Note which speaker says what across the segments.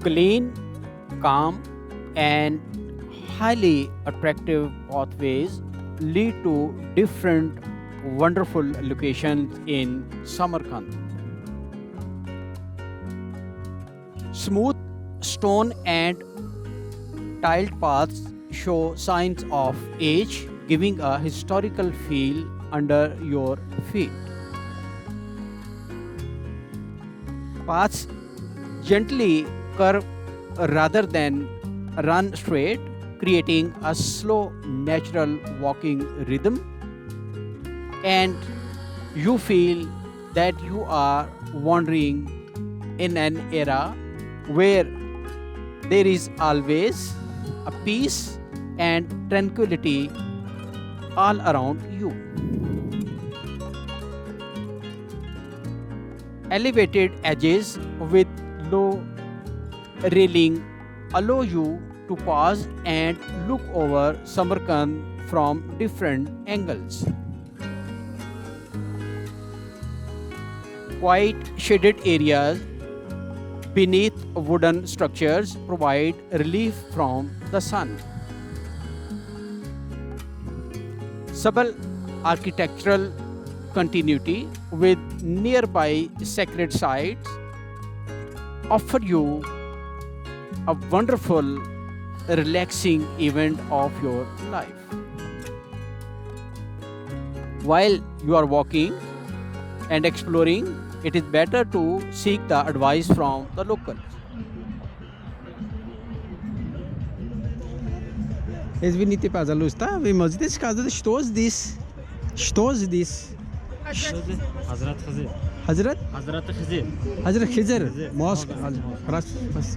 Speaker 1: Clean, calm, and highly attractive pathways lead to different wonderful locations in Samarkand. Smooth stone and tiled paths show signs of age, giving a historical feel under your feet. Paths gently curve rather than run straight, creating a slow, natural walking rhythm, and you feel that you are wandering in an era where there is always a peace and tranquility all around you. Elevated edges with low railing allow you to pause and look over Samarkand from different angles. Quiet shaded areas beneath wooden structures provide relief from the sun. Subtle architectural continuity with nearby sacred sites offer you a wonderful, relaxing event of your life. While you are walking and exploring, it is better to seek the advice from the locals.
Speaker 2: Es wie nicht die Pasalus da, wie man das kann, das stoß dies. Stoß dies.
Speaker 3: Hazrat Khizr.
Speaker 2: Hazrat?
Speaker 3: Hazrat Khizr.
Speaker 2: Hazrat Khyzer Mosque.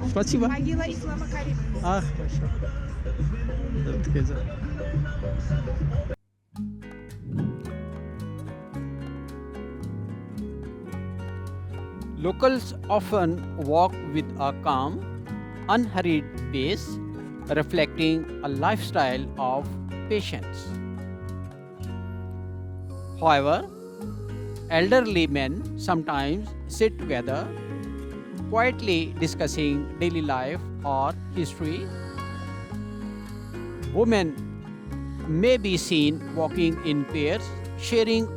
Speaker 2: Спасибо.
Speaker 4: Могила Ислама Карима.
Speaker 2: Ах, хорошо. Hazrat Khyzer.
Speaker 1: Locals often walk with a calm, unhurried pace, reflecting a lifestyle of patience. However, elderly men sometimes sit together, quietly discussing daily life or history. Women may be seen walking in pairs, sharing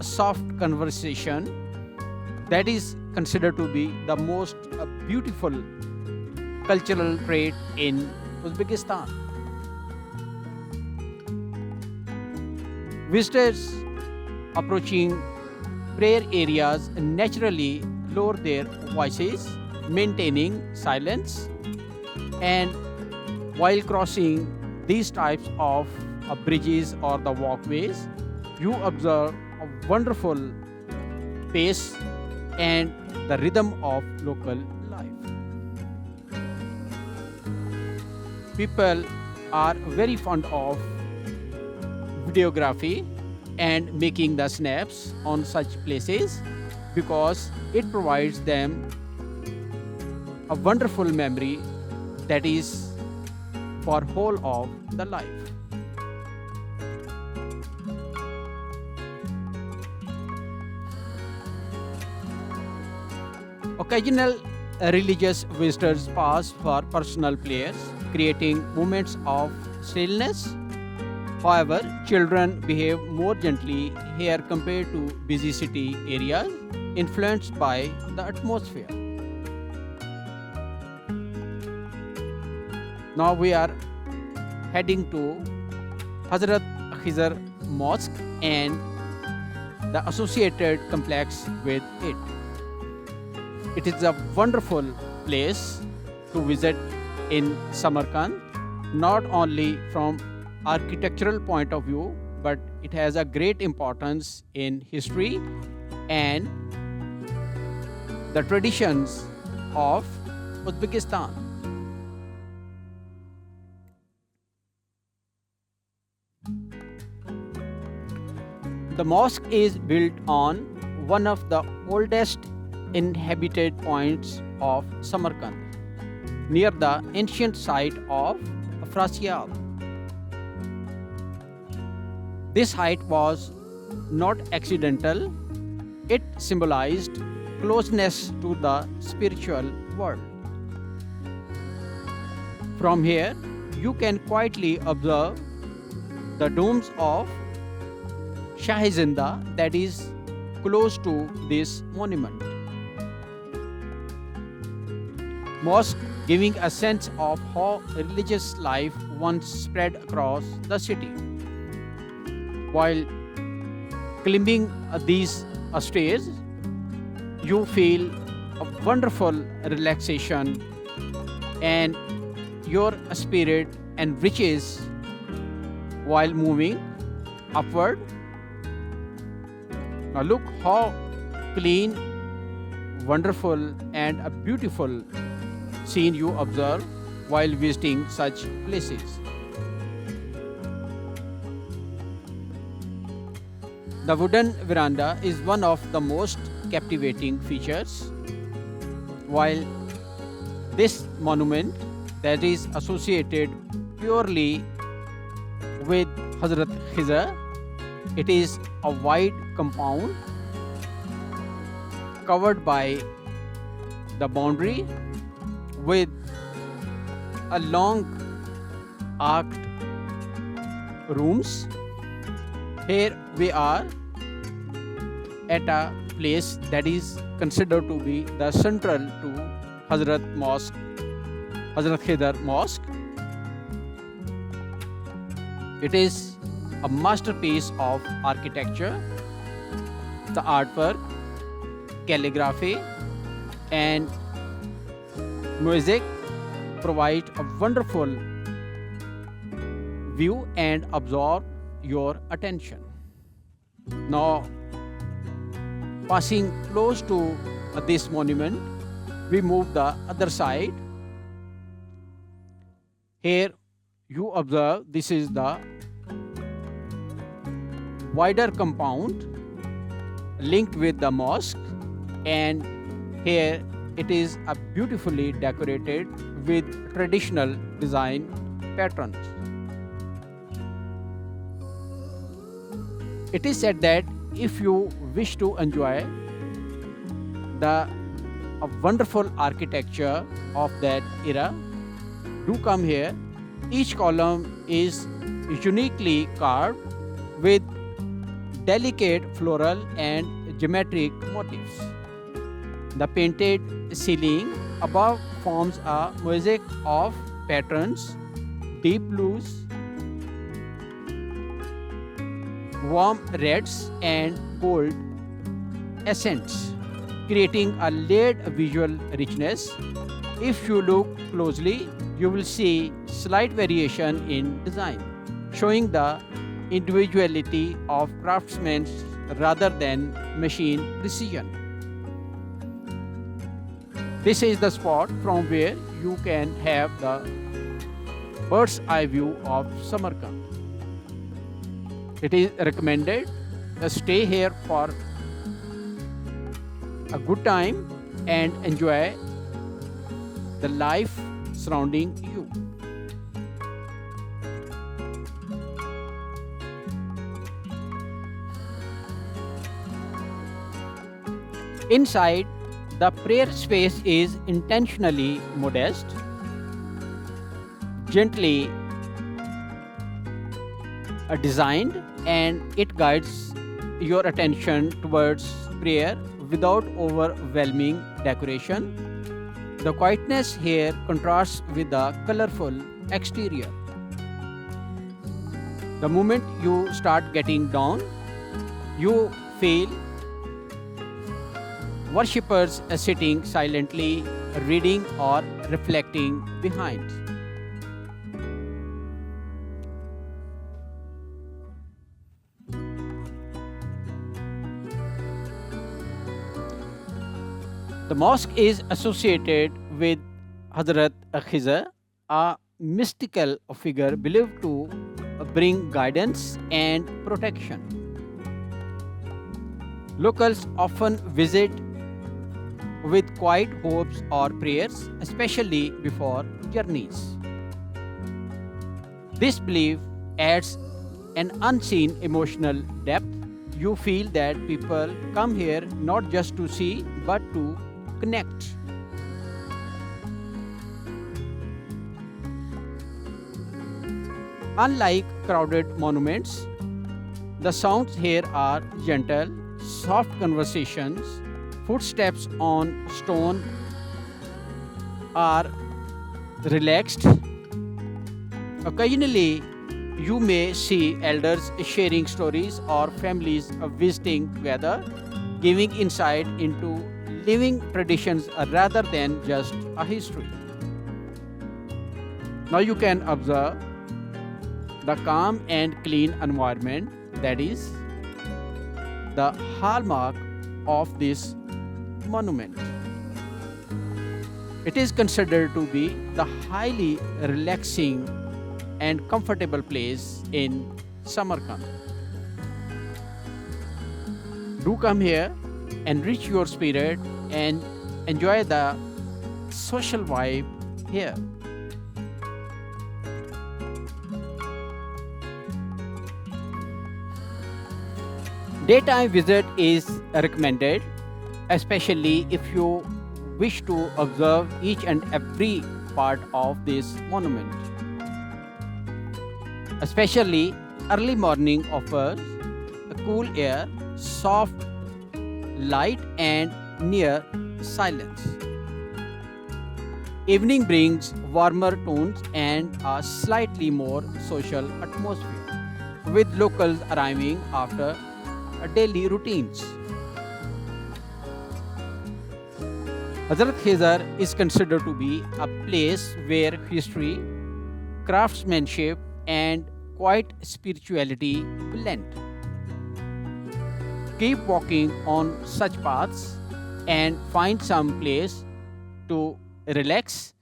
Speaker 1: a soft conversation that is considered to be the most beautiful cultural trait in Uzbekistan. Visitors approaching prayer areas naturally lower their voices, maintaining silence, and while crossing these types of bridges or the walkways, you observe a wonderful pace and the rhythm of local life. People are very fond of videography and making the snaps on such places because it provides them a wonderful memory that is for whole of the life. Occasional religious visitors pass for personal prayers, creating moments of stillness. However, children behave more gently here compared to busy city areas, influenced by the atmosphere. Now we are heading to Hazrat Khizr Mosque and the associated complex with it. It is a wonderful place to visit in Samarkand, not only from architectural point of view, but it has a great importance in history and the traditions of Uzbekistan. The mosque is built on one of the oldest inhabited points of Samarkand, near the ancient site of Afrasiab. This height was not accidental, it symbolized closeness to the spiritual world. From here, you can quietly observe the domes of Shahi Zinda that is close to this monument. Mosque giving a sense of how religious life once spread across the city. While climbing these stairs, you feel a wonderful relaxation and your spirit enriches while moving upward. Now look how clean, wonderful and a beautiful scene you observe while visiting such places. The wooden veranda is one of the most captivating features. While this monument that is associated purely with Hazrat Khyzer, it is a wide compound covered by the boundary with a long arched rooms. Here we are at a place that is considered to be the central to Hazrat Mosque, Hazrat Khizr Mosque. It is a masterpiece of architecture, the artwork, calligraphy, and mosaic provide a wonderful view and absorb your attention. Now, passing close to this monument, we move the other side. Here you observe this is the wider compound linked with the mosque, and here it is a beautifully decorated with traditional design patterns. It is said that if you wish to enjoy the wonderful architecture of that era, do come here. Each column is uniquely carved with delicate floral and geometric motifs. The painted ceiling above forms a mosaic of patterns, deep blues, warm reds and gold accents, creating a layered visual richness. If you look closely, you will see slight variation in design, showing the individuality of craftsmen rather than machine precision. This is the spot from where you can have the bird's eye view of Samarkand. It is recommended to stay here for a good time and enjoy the life surrounding you. Inside, the prayer space is intentionally modest, gently designed, and it guides your attention towards prayer without overwhelming decoration. The quietness here contrasts with the colorful exterior. The moment you start getting down, you feel worshippers sitting silently, reading or reflecting behind. The mosque is associated with Hazrat Khyzer, a mystical figure believed to bring guidance and protection. Locals often visit with quiet hopes or prayers, especially before journeys. This belief adds an unseen emotional depth. You feel that people come here not just to see but to connect. Unlike crowded monuments, the sounds here are gentle, soft conversations, footsteps on stone are relaxed. Occasionally, you may see elders sharing stories or families visiting together, giving insight into living traditions rather than just a history. Now you can observe the calm and clean environment that is the hallmark of this monument. It is considered to be the highly relaxing and comfortable place in Samarkand. Do come here, enrich your spirit, and enjoy the social vibe here. Daytime visit is recommended, especially if you wish to observe each and every part of this monument. Especially early morning offers a cool air, soft light, and near silence. Evening brings warmer tones and a slightly more social atmosphere, with locals arriving after daily routines. Hazrat Khyzer is considered to be a place where history, craftsmanship, and quiet spirituality blend. Keep walking on such paths and find some place to relax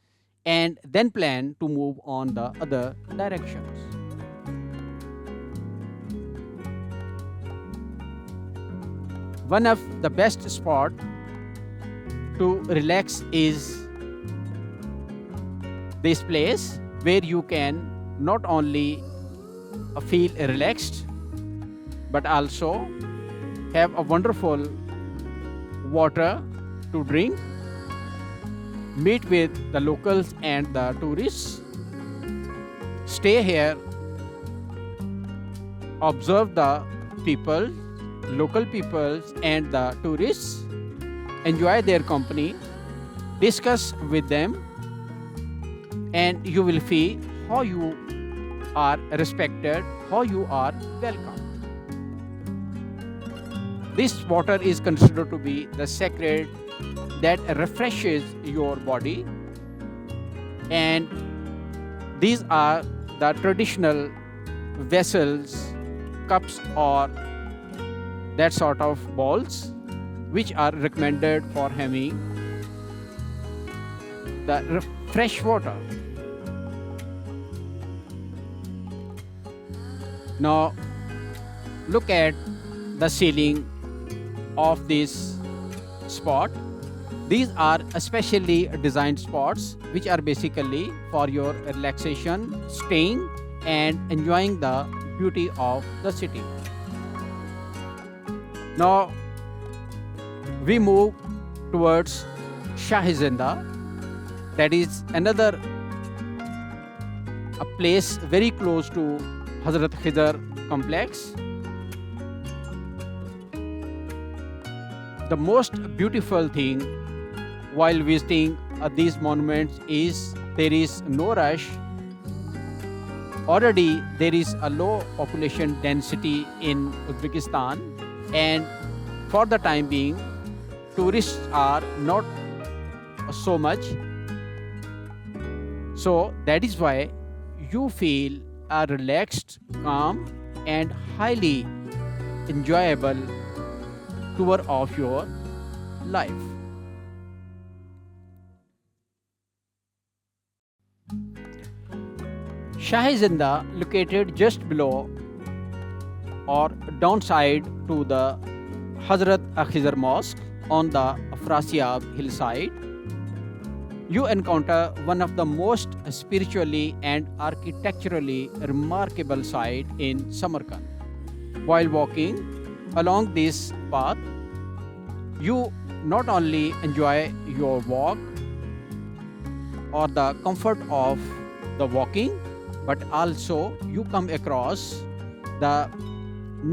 Speaker 1: and then plan to move on the other directions. One of the best spot to relax is this place where you can not only feel relaxed but also have a wonderful water to drink, meet with the locals and the tourists, stay here, observe the people, local peoples and the tourists, enjoy their company, discuss with them, and you will feel how you are respected, how you are welcomed. This water is considered to be the sacred that refreshes your body, and these are the traditional vessels, cups, or that sort of bowls which are recommended for having the fresh water. Now look at the ceiling of this spot. These are especially designed spots which are basically for your relaxation, staying and enjoying the beauty of the city. Now we move towards Shahi Zinda, that is another a place very close to Hazrat Khizr complex. The most beautiful thing while visiting these monuments is there is no rush. Already there is a low population density in Uzbekistan, and for the time being tourists are not so much, so that is why you feel a relaxed, calm and highly enjoyable tour of your life. Shahi Zinda, located just below or downside to the Hazrat Khizr Mosque on the Afrasiab hillside, you encounter one of the most spiritually and architecturally remarkable sites in Samarkand. While walking along this path, you not only enjoy your walk or the comfort of the walking, but also you come across the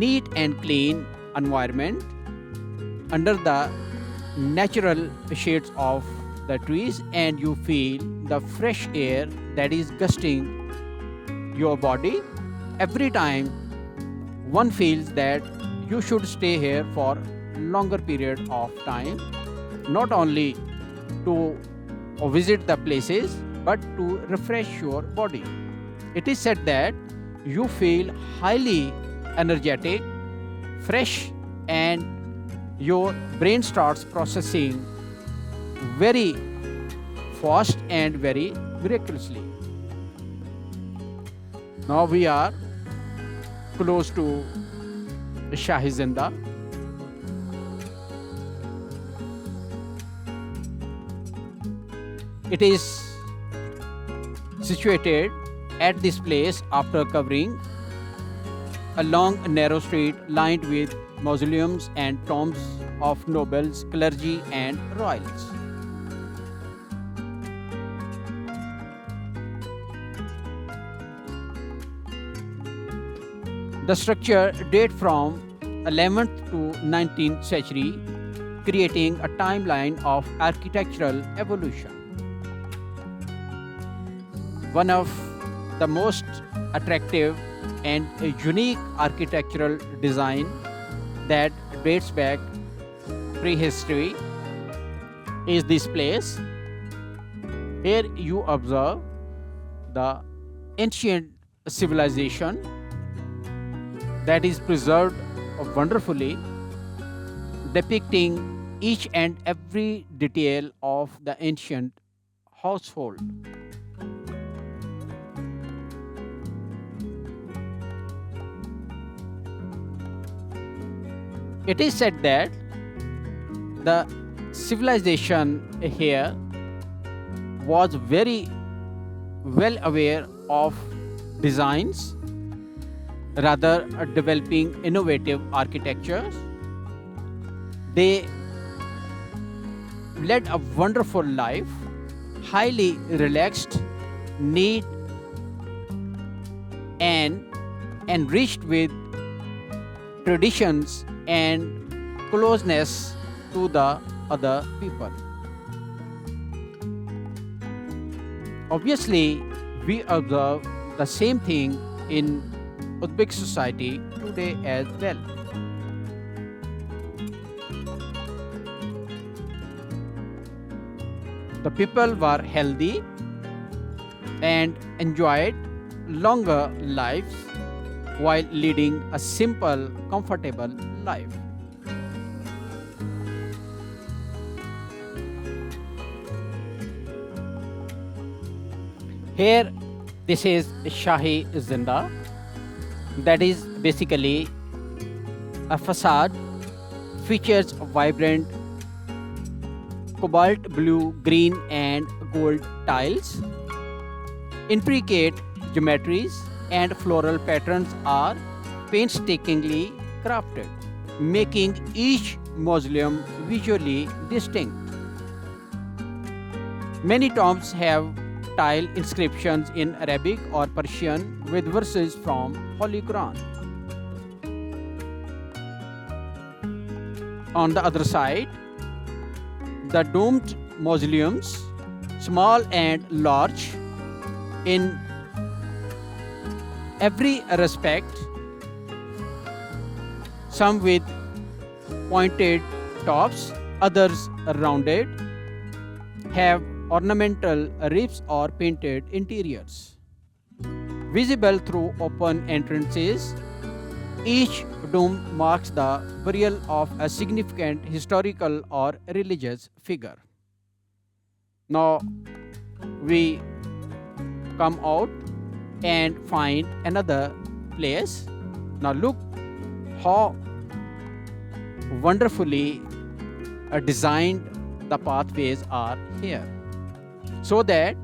Speaker 1: neat and clean environment under the natural shades of the trees, and you feel the fresh air that is gusting your body. Every time one feels that you should stay here for longer period of time, not only to visit the places but to refresh your body. It is said that you feel highly energetic, fresh, and your brain starts processing very fast and very miraculously. Now we are close to Shahi Zinda. It is situated at this place after covering a long narrow street lined with mausoleums and tombs of nobles, clergy, and royals. The structure dates from 11th to 19th century, creating a timeline of architectural evolution. One of the most attractive and unique architectural design that dates back prehistory is this place. Here you observe the ancient civilization that is preserved wonderfully, depicting each and every detail of the ancient household. It is said that the civilization here was very well aware of designs, rather developing innovative architectures. They led a wonderful life, highly relaxed, neat, and enriched with traditions and closeness to the other people. Obviously, we observe the same thing in Uzbek society today as well. The people were healthy and enjoyed longer lives while leading a simple, comfortable life. Here, this is Shahi Zinda. That is basically a facade, features vibrant cobalt blue, green, and gold tiles. Intricate geometries and floral patterns are painstakingly crafted, making each mausoleum visually distinct. Many tombs have tile inscriptions in Arabic or Persian with verses from Holy Quran. On the other side, the domed mausoleums, small and large, in every respect, some with pointed tops, others rounded, have ornamental ribs or painted interiors. Visible through open entrances, each dome marks the burial of a significant historical or religious figure. Now we come out and find another place. Now look how wonderfully designed the pathways are here, so that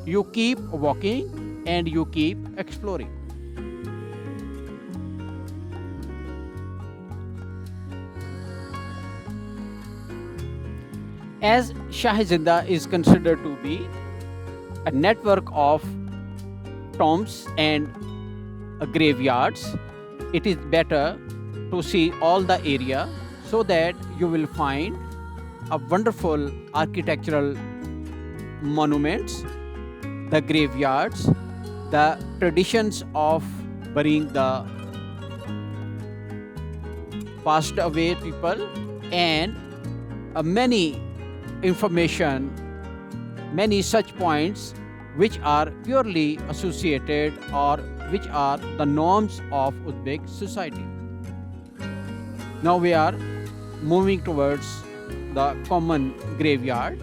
Speaker 1: you keep walking and you keep exploring. As Shahi Zinda is considered to be a network of tombs and graveyards, it is better to see all the area so that you will find a wonderful architectural monuments, the graveyards, the traditions of burying the passed away people, and many information, many such points which are purely associated or which are the norms of Uzbek society. Now we are moving towards the common graveyard.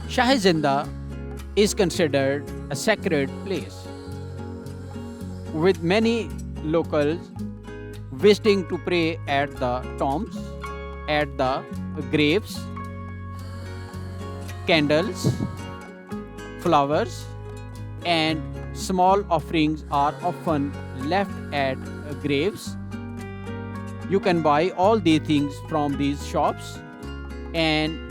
Speaker 1: Shahi Zinda is considered a sacred place, with many locals visiting to pray at the tombs, at the graves. Candles, flowers, and small offerings are often left at graves. You can buy all these things from these shops, and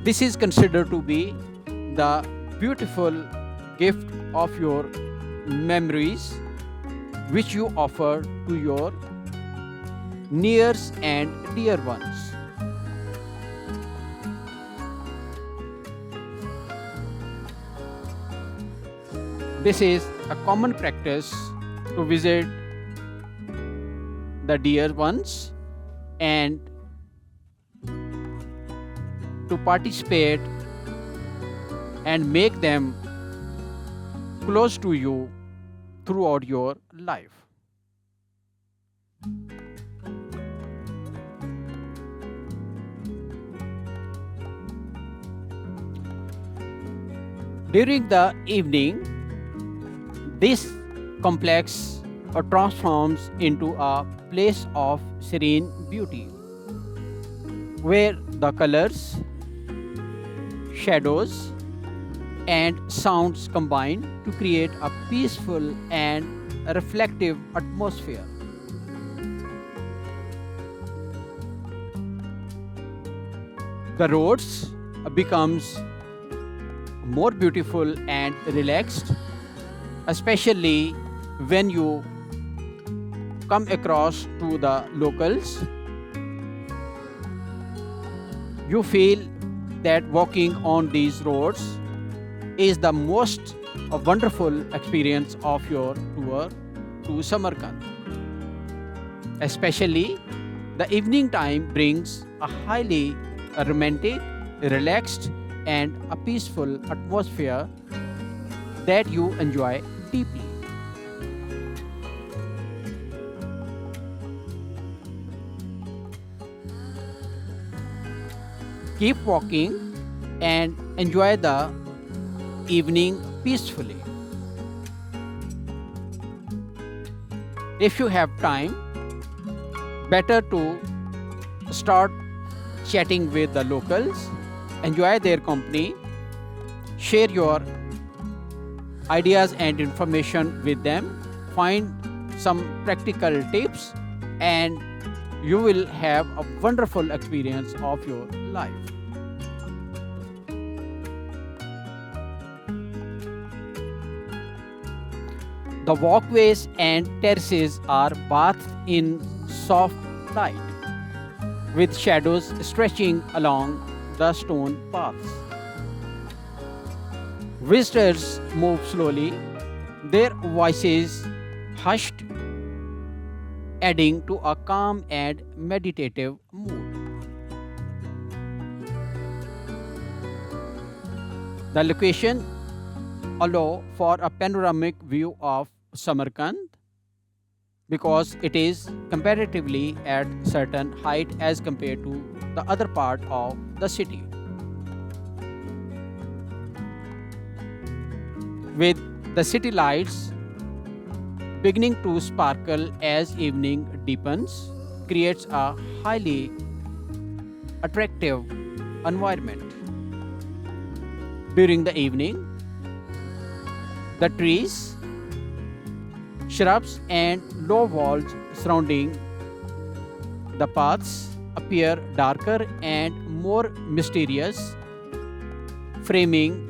Speaker 1: this is considered to be the beautiful gift of your memories which you offer to your nears and dear ones. This is a common practice to visit the dear ones and to participate and make them close to you throughout your life. During the evening, this complex transforms into a place of serene beauty, where the colors, shadows, and sounds combine to create a peaceful and a reflective atmosphere. The roads becomes more beautiful and relaxed, especially when you come across to the locals. You feel that walking on these roads is the most wonderful experience of your tour to Samarkand. Especially the evening time brings a highly romantic, relaxed, and a peaceful atmosphere that you enjoy deeply. Keep walking and enjoy the evening peacefully. If you have time, better to start chatting with the locals, enjoy their company, share your ideas and information with them, find some practical tips, and you will have a wonderful experience of your life. The walkways and terraces are bathed in soft light, with shadows stretching along the stone paths. Visitors move slowly, their voices hushed, adding to a calm and meditative mood. The location allows for a panoramic view of Samarkand because it is comparatively at certain height as compared to the other part of the city. With the city lights beginning to sparkle as evening deepens, creates a highly attractive environment. During the evening, the trees, shrubs, and low walls surrounding the paths appear darker and more mysterious, framing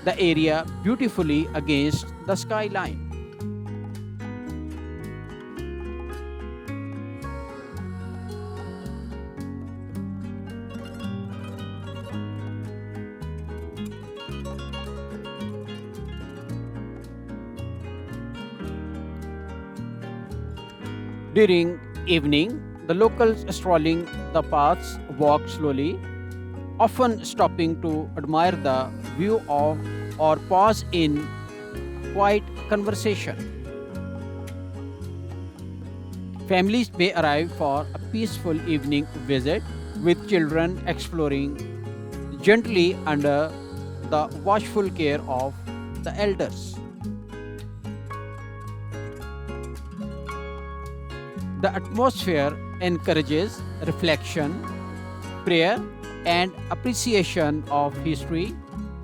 Speaker 1: the area beautifully against the skyline. During evening, the locals strolling the paths walk slowly, often stopping to admire the view of or pause in quiet conversation. Families may arrive for a peaceful evening visit with children exploring gently under the watchful care of the elders. The atmosphere encourages reflection, prayer, and appreciation of history,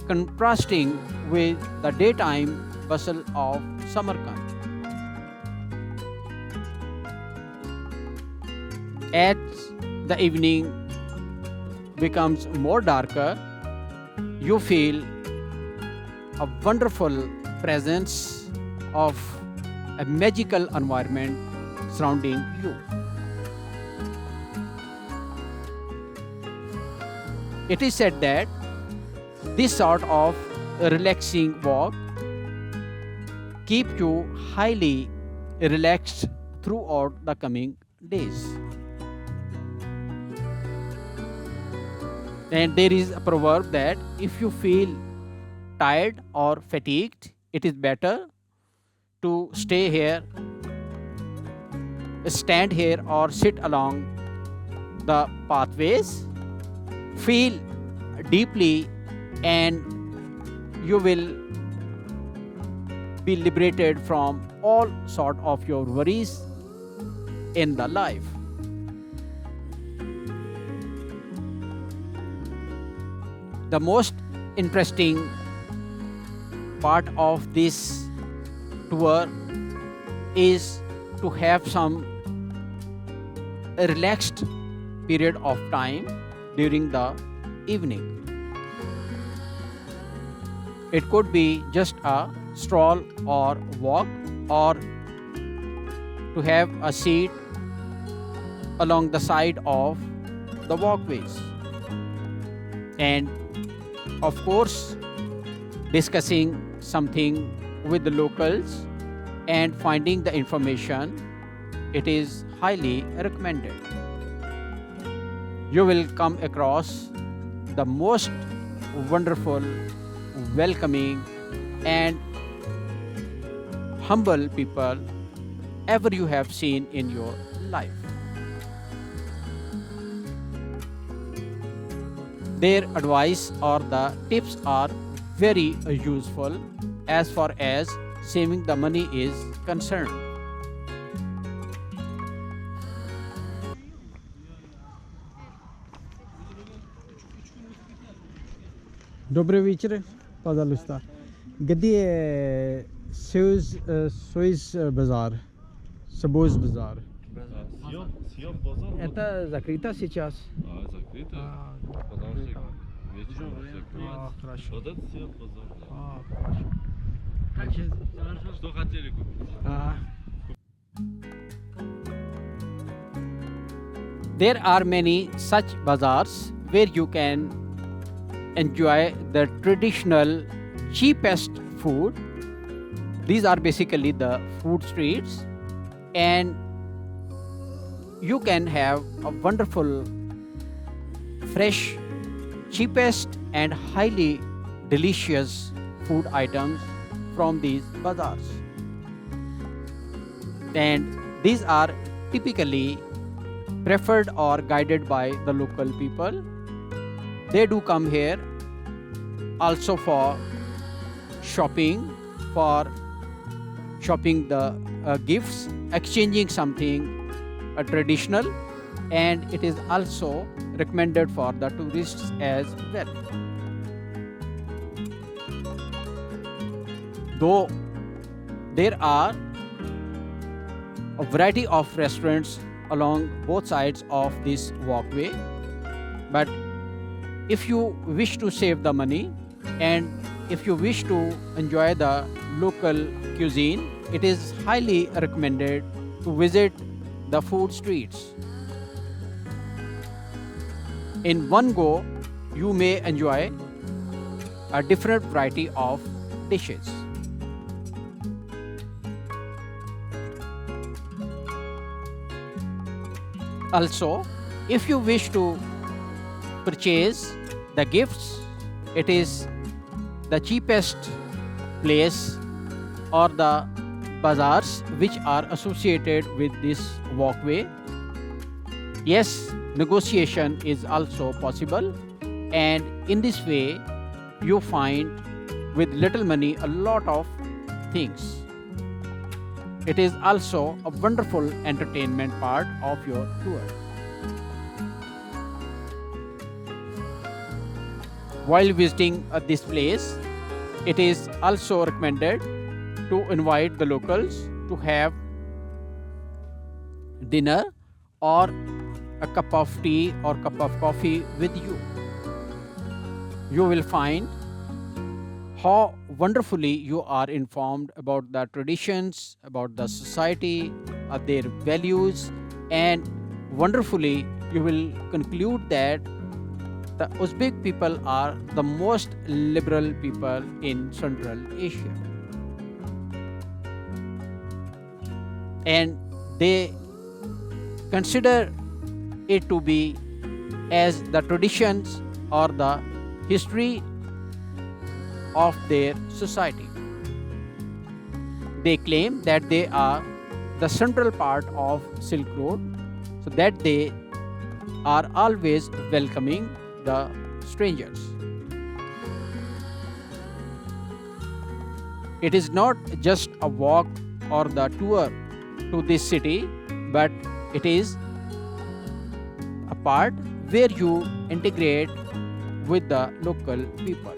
Speaker 1: contrasting with the daytime bustle of Samarkand. As the evening becomes more darker, you feel a wonderful presence of a magical environment surrounding you. It is said that this sort of relaxing walk keep you highly relaxed throughout the coming days. And there is a proverb that if you feel tired or fatigued, it is better to stay here, stand here, or sit along the pathways. Feel deeply, and you will be liberated from all sort of your worries in the life. The most interesting part of this tour is to have some relaxed period of time during the evening. It could be just a stroll or walk, or to have a seat along the side of the walkways. And of course, discussing something with the locals and finding the information, it is highly recommended. You will come across the most wonderful, welcoming, and humble people ever you have seen in your life. Their advice or the tips are very useful as far as saving the money is concerned.
Speaker 2: Dobry wieczór, пожалуйста. Где Союз базар? Собоз базар.
Speaker 4: Съем базар.
Speaker 2: Это закрыто сейчас.
Speaker 4: Закрыто. Потому что вечером закроют.
Speaker 2: Хорошо.
Speaker 4: Вот это съем базар.
Speaker 2: Хорошо.
Speaker 4: Что хотели купить?
Speaker 1: There are many such bazaars where you can enjoy the traditional cheapest food. These are basically the food streets, and you can have a wonderful, fresh, cheapest and highly delicious food items from these bazaars. And these are typically preferred or guided by the local people. They do come here also for shopping the gifts, exchanging something traditional, and it is also recommended for the tourists as well. Though there are a variety of restaurants along both sides of this walkway. But if you wish to save the money and if you wish to enjoy the local cuisine, it is highly recommended to visit the food streets. In one go, you may enjoy a different variety of dishes. Also, if you wish to purchase the gifts, it is the cheapest place or the bazaars which are associated with this walkway. Yes, negotiation is also possible, and in this way, you find with little money a lot of things. It is also a wonderful entertainment part of your tour. While visiting this place, it is also recommended to invite the locals to have dinner or a cup of tea or cup of coffee with you. You will find how wonderfully you are informed about the traditions, about the society, their values, and wonderfully you will conclude that the Uzbek people are the most liberal people in Central Asia. And they consider it to be as the traditions or the history of their society. They claim that they are the central part of Silk Road, so that they are always welcoming the strangers. It is not just a walk or the tour to this city, but it is a part where you integrate with the local people.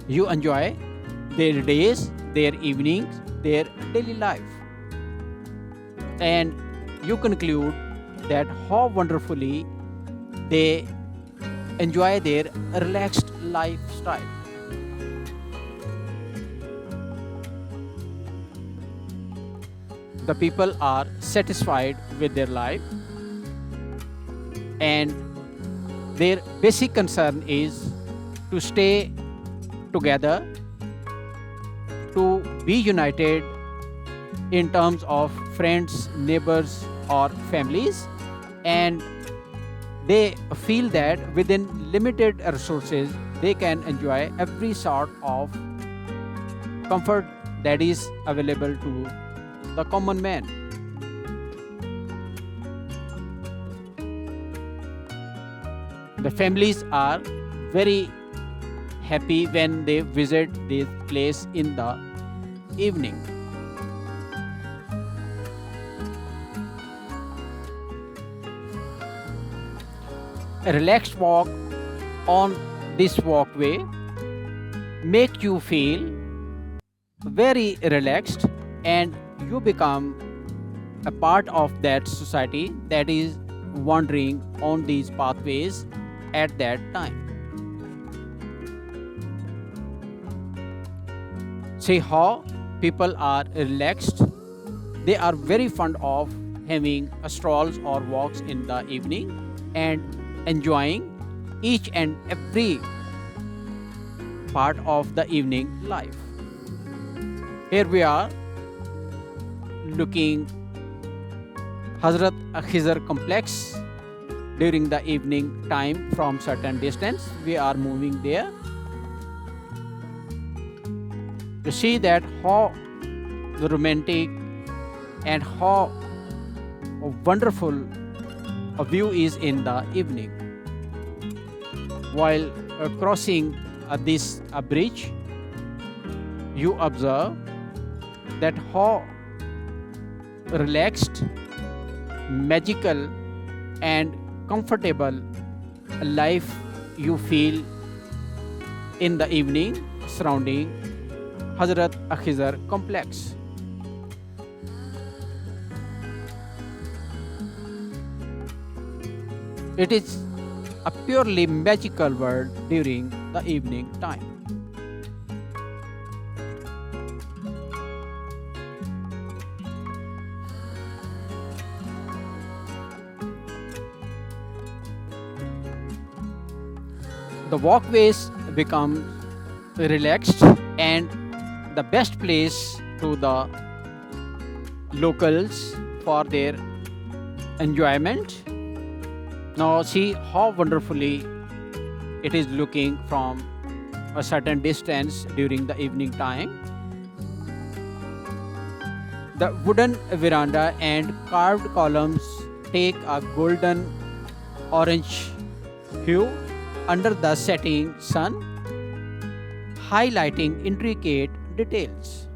Speaker 1: You enjoy their days, their evenings, their daily life. And you conclude that how wonderfully they enjoy their relaxed lifestyle. The people are satisfied with their life, and their basic concern is to stay together, to be united in terms of friends, neighbors, or families, and they feel that within limited resources they can enjoy every sort of comfort that is available to the common man. The families are very happy when they visit this place in the evening. A relaxed walk on this walkway make you feel very relaxed, and you become a part of that society that is wandering on these pathways at that time. See how people are relaxed. They are very fond of having strolls or walks in the evening and enjoying each and every part of the evening life. Here we are looking Hazrat Khizr complex during the evening time from certain distance. We are moving there to see that how romantic and how wonderful a view is in the evening. While crossing this bridge, you observe that how relaxed, magical, and comfortable life you feel in the evening surrounding Hazrat Khizr complex. It is a purely magical world during the evening time. The walkways become relaxed and the best place to the locals for their enjoyment. Now see how wonderfully it is looking from a certain distance during the evening time. The wooden veranda and carved columns take a golden orange hue under the setting sun, highlighting intricate details.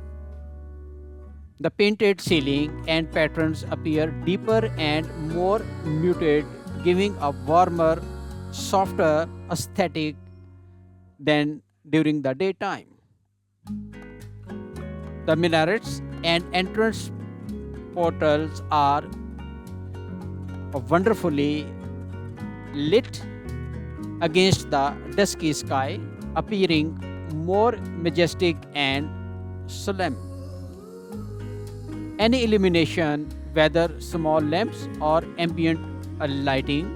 Speaker 1: The painted ceiling and patterns appear deeper and more muted, giving a warmer, softer aesthetic than during the daytime. The minarets and entrance portals are wonderfully lit against the dusky sky, appearing more majestic and solemn. Any illumination, whether small lamps or ambient lighting,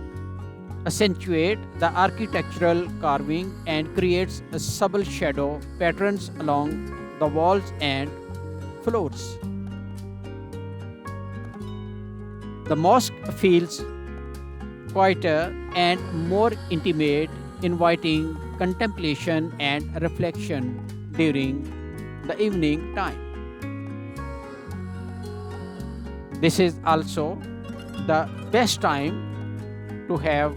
Speaker 1: accentuate the architectural carving and creates a subtle shadow patterns along the walls and floors. The mosque feels quieter and more intimate, inviting contemplation and reflection during the evening time. This is also the best time to have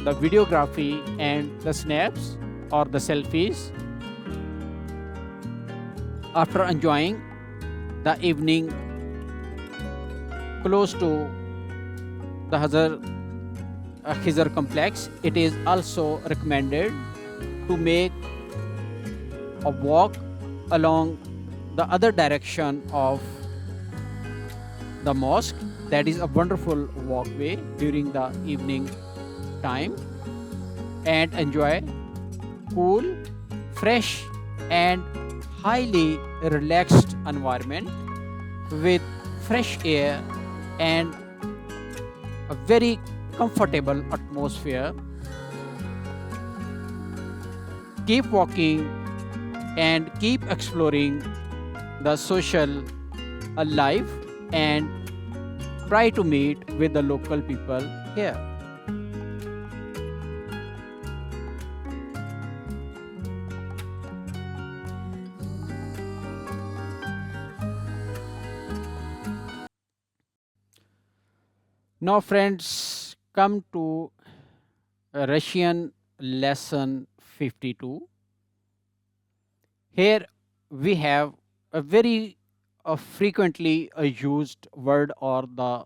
Speaker 1: the videography and the snaps or the selfies after enjoying the evening close to the Hazrat Khizr complex. It is also recommended to make a walk along the other direction of the mosque. That is a wonderful walkway during the evening time and enjoy cool, fresh and highly relaxed environment with fresh air and a very comfortable atmosphere. Keep walking and keep exploring the social life and try to meet with the local people here. Now, friends, come to Russian lesson 52. Here we have a very frequently used word or the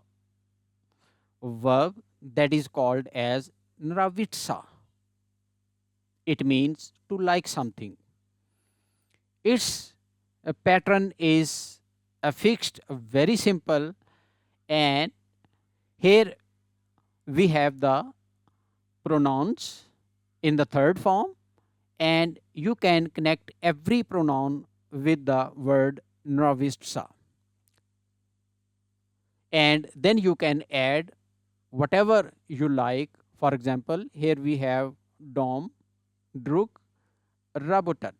Speaker 1: verb that is called as nravitsa. It means to like something. Its pattern is fixed, very simple, and here we have the pronouns in the third form, and you can connect every pronoun with the word nravitsa. And then you can add whatever you like. For example, here we have dom, druk, rabotat.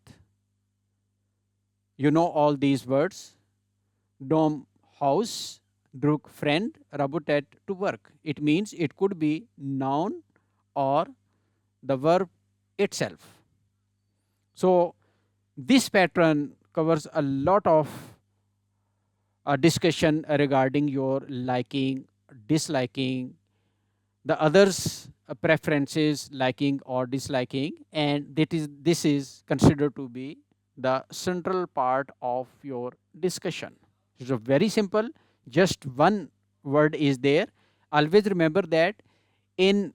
Speaker 1: You know all these words. Dom, house, druk, friend, rabotat, to work. It means it could be noun or the verb itself. So this pattern covers a lot of discussion regarding your liking, disliking, the others' preferences, liking or disliking, and this is considered to be the central part of your discussion. So very simple, just one word is there. Always remember that in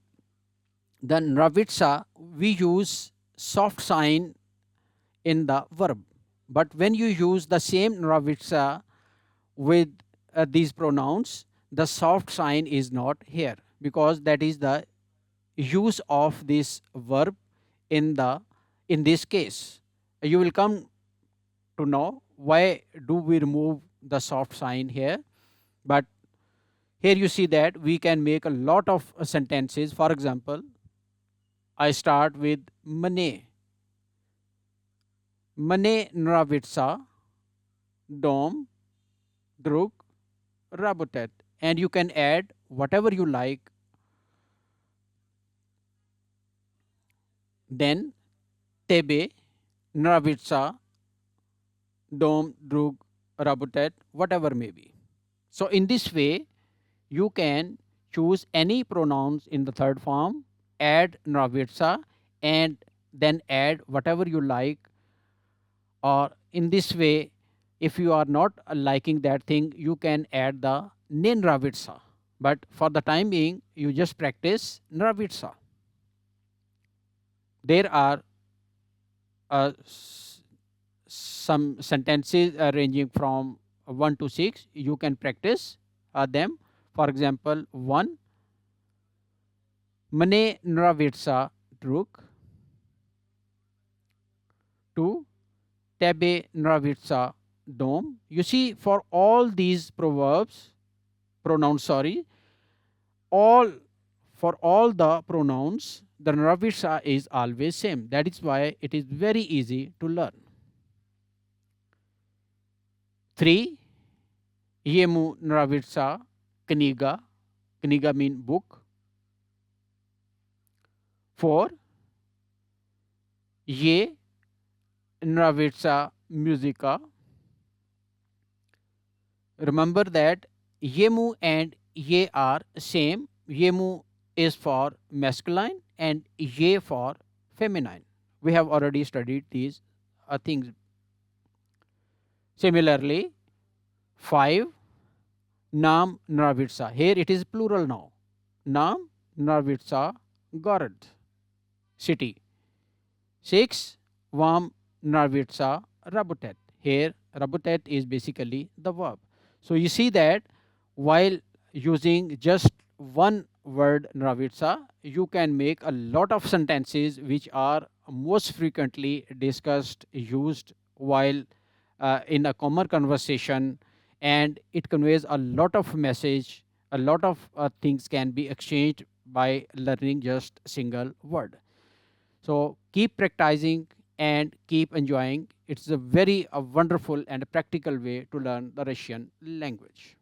Speaker 1: the nravitsa we use soft sign in the verb, but when you use the same nravitsa with these pronouns, the soft sign is not here because that is the use of this verb in this case. You will come to know why do we remove the soft sign here. But here you see that we can make a lot of sentences. For example, I start with mane. Mane nravitsa dom drug rabutet. And you can add whatever you like. Then tebe nravitsa dom drug rabutet, whatever may be. So in this way, you can choose any pronouns in the third form, add nravitsa, and then add whatever you like. Or in this way, if you are not liking that thing, you can add the nin nravitsa. But for the time being, you just practice nravitsa. There are some sentences ranging from 1 to 6. You can practice them. For example, 1 mane nravitsa druk. 2 tebe nravitsa dom. You see, for all these pronouns, for all the pronouns, the nravitsa is always same. That is why it is very easy to learn. 3 yemu nravitsa kniga. Kniga mean book. 4 ye nravitsa musica. Remember that yemu and ye are same. Yemu is for masculine and ye for feminine. We have already studied these things. Similarly, 5 nam nravitsa. Here it is plural now. Nam nravitsa gorod, city. 6 vam nravitsa rabutet. Here rabutet is basically the verb. So you see that while using just one word nravitsa, you can make a lot of sentences which are most frequently discussed, used while in a common conversation, and it conveys a lot of message. A lot of things can be exchanged by learning just single word. So keep practicing and keep enjoying. It's a very wonderful and practical way to learn the Russian language.